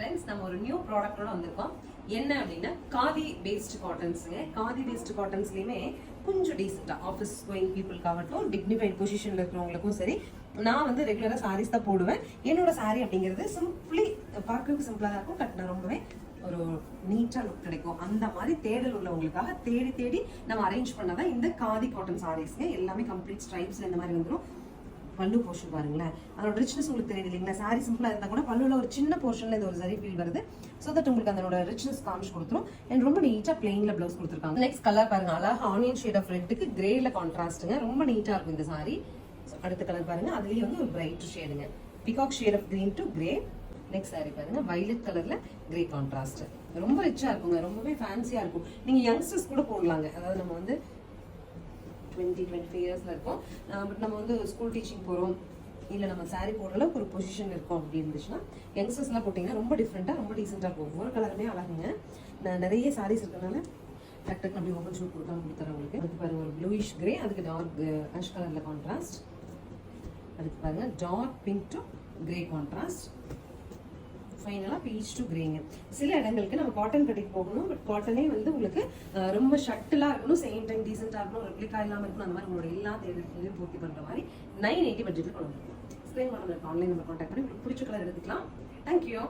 Friends, நம்ம ஒரு new ப்ராடக்ட்டோட வந்திருக்கோம். என்ன அப்படின்னா காதி பேஸ்ட் காட்டன்ஸுங்க. காதி பேஸ்ட் காட்டன்ஸ்லயுமே கொஞ்சம் டீசெண்டா ஆஃபீஸ் கோயிங் பீப்புளுக்காகட்டும், டிக்னிஃபைட் பொசிஷன்ல இருக்கிறவங்களுக்கும் சரி. நான் வந்து ரெகுலரா சாரீஸ் தான் போடுவேன். என்னோட சாரீ அப்படிங்கிறது சிம்பிளி பார்க்கறதுக்கு சிம்பிளா தான் இருக்கும். கட்டினா ரொம்பவே ஒரு நீட்டா லுக் கிடைக்கும். அந்த மாதிரி தேடல் உள்ளவங்களுக்காக தேடி தேடி நம்ம அரேஞ்ச் பண்ணதான் இந்த காதி காட்டன் சாரீஸ்ங்க. எல்லாமே கம்ப்ளீட் ஸ்ட்ரைப்ஸ்ல இந்த மாதிரி வந்துடும். பல்லு போர்ஷன் பாருங்களேன், அதோட ரிச்னஸ் உங்களுக்கு தெரியுது இல்லைங்களா? சாரி சிம்பிளா இருந்தா கூட பல்லுல ஒரு சின்ன போர்ஷன்ல இந்த ஒரு சரி ஃபீல் வருது. ஸோ தட் உங்களுக்கு அதோட ரிச்னஸ் காமிச்சு கொடுத்துரும். அண்ட் ரொம்ப நீட்டா பிளெயின்ல பிளவுஸ் கொடுத்துருக்காங்க. நெக்ஸ்ட் கலர் பாருங்க, அழகா ஆனியன் ஷேட் ஆஃப் ரெட்டுக்கு கிரேல கான்ட்ராஸ்ட்டுங்க. ரொம்ப நீட்டா இருக்கும் இந்த சாரி. அடுத்த கலர் பாருங்க, அதுலயே வந்து ஒரு பிரைட் ஷேடுங்க, peacock shade of green to grey. Next sari பாருங்க, வயலட் கலர்ல கிரே கான்ட்ராஸ்ட். ரொம்ப ரிச்சா இருக்குங்க, ரொம்பவே ஃபேன்சியா இருக்கும். நீங்க யங்ஸ்டர்ஸ் கூட போடலாங்க. அதாவது நம்ம வந்து 20-25 இயர்ஸ்ல இருக்கோம், பட் நம்ம வந்து ஸ்கூல் டீச்சிங் போறோம், இல்லை நம்ம சாரி போடுற அளவுக்கு ஒரு பொசிஷன் இருக்கும் அப்படி இருந்துச்சுன்னா யங்ஸ்டர்ஸ்லாம் போட்டிங்கன்னா ரொம்ப டிஃப்ரெண்ட்டாக ரொம்ப டீசெண்டாக இருக்கும். ஒவ்வொரு கலருமே அழகுங்க. நான் நிறைய சாரீஸ் இருக்கிறதுனால டக்கு அப்படி ஓப்பன் ஷூட் கொடுக்காம கொடுத்துறேன் உங்களுக்கு. அதுக்கு பாருங்க ஒரு ப்ளூயிஷ் கிரே, அதுக்கு டார்க் ஆஷ் கலரில் கான்ட்ராஸ்ட். அதுக்கு பாருங்க dark pink to grey contrast. ஃபைனலாக பீச் டு கிரேங்க. சில இடங்களுக்கு நம்ம காட்டன் கட்டிக்கு போகணும், பட் காட்டனே வந்து உங்களுக்கு ரொம்ப ஷட்டிலாக இருக்கணும், சேம் டைம் டீசெண்டாக இருக்கணும், ரெப்ளிகா இல்லாமல் இருக்கணும். அந்த மாதிரி உங்களோட எல்லா தேவைகளையும் பூர்த்தி பண்ணுற மாதிரி 980 பட்ஜெட்டில் கொண்டு வந்துருக்கோம். ஸ்க்ரீன் பண்ண ஆன்லைன் நம்பர் கான்டாக்ட் பண்ணி உங்களுக்கு பிடிச்ச கலர் எடுத்துக்கலாம். தேங்க்யூ.